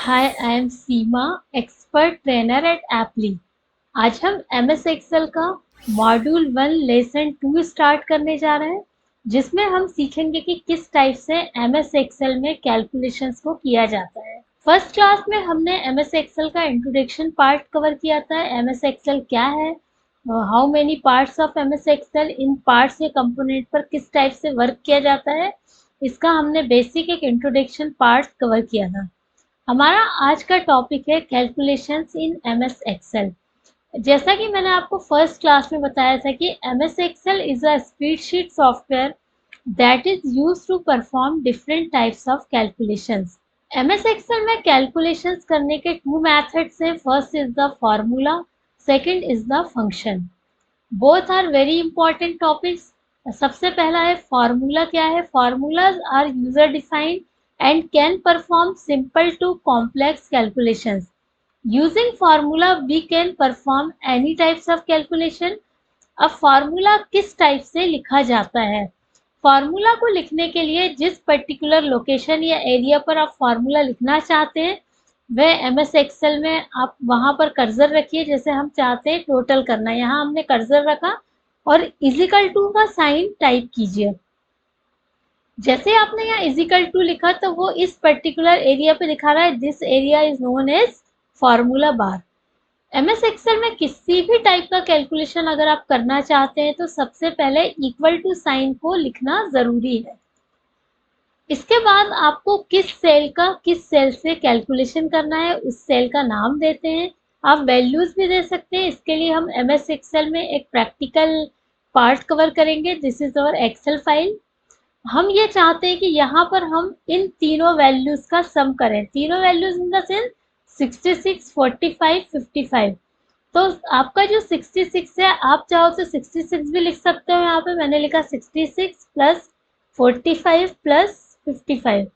Hi, I am Seema, expert trainer at एप्ली। आज हम MS एक्सेल का मॉड्यूल 1 लेसन 2 स्टार्ट करने जा रहे हैं, जिसमें हम सीखेंगे कि किस टाइप से MS एक्सेल में कैलकुलेशंस को किया जाता है। फर्स्ट क्लास में हमने MS एक्सेल का इंट्रोडक्शन पार्ट कवर किया था। MS एक्सेल क्या है, how many parts of MS Excel, इन पार्ट्स या कंपोनेंट पर किस टाइप से वर्क किया जाता है, इसका हमने बेसिक एक इंट्रोडक्शन पार्ट कवर किया था। हमारा आज का टॉपिक है कैलकुलेशंस इन एमएस एक्सेल। जैसा कि मैंने आपको फर्स्ट क्लास में बताया था कि MS Excel is a spreadsheet software that is used to perform different types of calculations. MS Excel में कैलकुलेशंस करने के टू मेथड्स हैं। First is the formula, second is the function. Both are very important topics. सबसे पहला है formula. क्या है? Formulas are user defined and can perform simple to complex calculations. Using formula we can perform any types of calculation. अब formula किस type से लिखा जाता है? फार्मूला को लिखने के लिए जिस पर्टिकुलर लोकेशन या एरिया पर आप फार्मूला लिखना चाहते हैं वह एमएस एक्सेल में आप वहां पर कर्सर रखिए। जैसे हम चाहते हैं टोटल करना, यहाँ हमने कर्सर रखा और इजिकल टू का साइन टाइप कीजिए। जैसे आपने यहाँ इजिकल टू लिखा तो वो इस पर्टिकुलर एरिया पे दिखा रहा है, this area is known as formula bar. MS Excel में किसी भी टाइप का कैलकुलेशन अगर आप करना चाहते हैं तो सबसे पहले इक्वल टू साइन को लिखना जरूरी है। इसके बाद आपको किस सेल से कैलकुलेशन करना है उस सेल का नाम देते हैं। आप वैल्यूज भी दे सकते हैं। इसके लिए हम एमएस एक्सेल में एक प्रैक्टिकल पार्ट कवर करेंगे। This is our Excel file. हम ये चाहते हैं कि यहाँ पर हम इन तीनों वैल्यूज का सम करें। तीनों वैल्यूज इन द सेंस 66, 45, 55। तो आपका जो 66 है, आप चाहो तो 66 भी लिख सकते हो। यहाँ पे मैंने लिखा 66 प्लस 45 प्लस 55।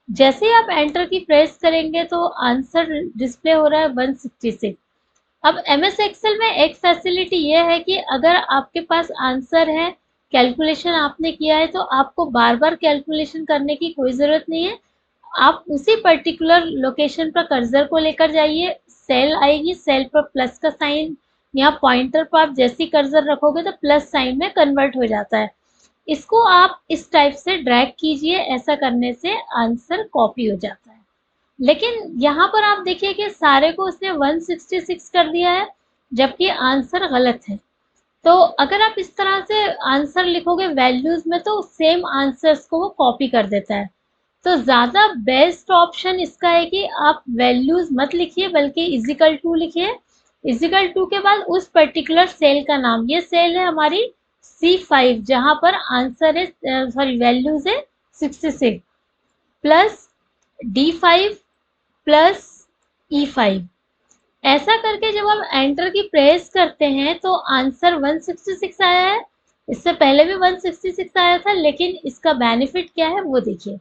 जैसे ही आप एंटर की प्रेस करेंगे तो आंसर डिस्प्ले हो रहा है 166। अब एमएस एक्सेल में एक फैसिलिटी ये है कि अगर आपके पास आंसर है, कैलकुलेशन आपने किया है, तो आपको बार बार कैलकुलेशन करने की कोई ज़रूरत नहीं है। आप उसी पर्टिकुलर लोकेशन पर कर्सर को लेकर जाइए, सेल आएगी, सेल पर प्लस का साइन या पॉइंटर पर आप जैसी कर्सर रखोगे तो प्लस साइन में कन्वर्ट हो जाता है। इसको आप इस टाइप से ड्रैग कीजिए। ऐसा करने से आंसर कॉपी हो जाता है। लेकिन यहाँ पर आप देखिए कि सारे को उसने 166 कर दिया है, जबकि आंसर गलत है। तो अगर आप इस तरह से आंसर लिखोगे वैल्यूज में तो सेम आंसर्स को वो कॉपी कर देता है। तो ज़्यादा बेस्ट ऑप्शन इसका है कि आप वैल्यूज मत लिखिए बल्कि इजिकल टू लिखिए। इजिकल टू के बाद उस पर्टिकुलर सेल का नाम, ये सेल है हमारी C5 जहाँ पर आंसर है, सॉरी वैल्यूज है 66 प्लस D5 प्लस E5। ऐसा करके जब हम एंटर की प्रेस करते हैं तो आंसर 166 आया है। इससे पहले भी 166 आया था, लेकिन इसका बेनिफिट क्या है वो देखिए।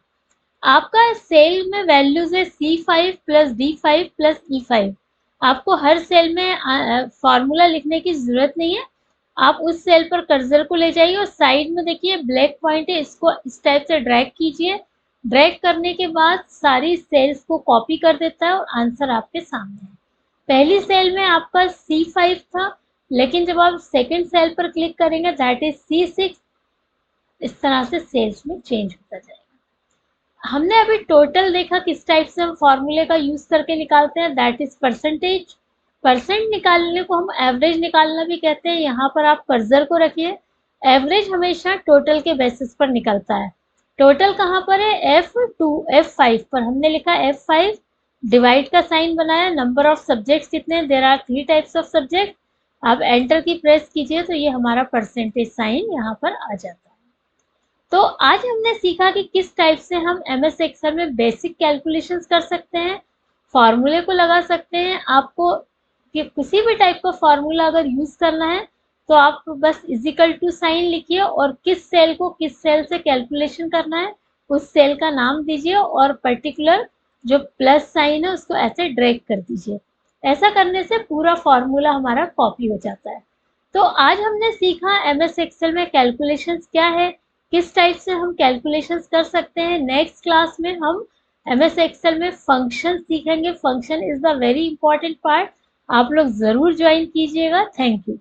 आपका सेल में वैल्यूज है C5 plus D5 plus E5। आपको हर सेल में फॉर्मूला लिखने की जरूरत नहीं है। आप उस सेल पर कर्सर को ले जाइए और साइड में देखिए ब्लैक पॉइंट है, इसको इस टाइप से ड्रैग कीजिए। ड्रैग करने के बाद सारी सेल्स को कॉपी कर देता है और आंसर आपके सामने है। पहली सेल में आपका C5 था, लेकिन जब आप सेकंड सेल पर क्लिक करेंगे दैट इज C6। इस तरह से सेल्स में चेंज होता जाएगा। हमने अभी टोटल देखा किस टाइप से हम फॉर्मूले का यूज करके निकालते हैं, दैट इज परसेंटेज। परसेंट निकालने को हम एवरेज निकालना भी कहते हैं। यहाँ पर आप कर्सर को रखिए। एवरेज हमेशा टोटल के बेसिस पर निकलता है। टोटल कहाँ पर है? F2 F5 पर हमने लिखा F5, डिवाइड का साइन बनाया। नंबर ऑफ सब्जेक्ट्स कितने? There are 3 types of subject. आप एंटर की प्रेस कीजिए तो ये हमारा परसेंटेज साइन यहाँ पर आ जाता है। तो आज हमने सीखा कि किस टाइप से हम एमएस एक्सेल में बेसिक कैलकुलेशंस कर सकते हैं, फॉर्मूले को लगा सकते हैं। आपको किसी भी टाइप का फॉर्मूला अगर यूज करना है तो आप बस इजिकल टू साइन लिखिए और किस सेल को किस सेल से कैलकुलेशन करना है उस सेल का नाम दीजिए और पर्टिकुलर जो प्लस साइन है उसको ऐसे ड्रैग कर दीजिए। ऐसा करने से पूरा फॉर्मूला हमारा कॉपी हो जाता है। तो आज हमने सीखा एमएस एक्सेल में कैलकुलेशंस क्या है, किस टाइप से हम कैलकुलेशंस कर सकते हैं। नेक्स्ट क्लास में हम एमएस एक्सेल में फंक्शन सीखेंगे। Function is the very important part. आप लोग जरूर ज्वाइन कीजिएगा। Thank you.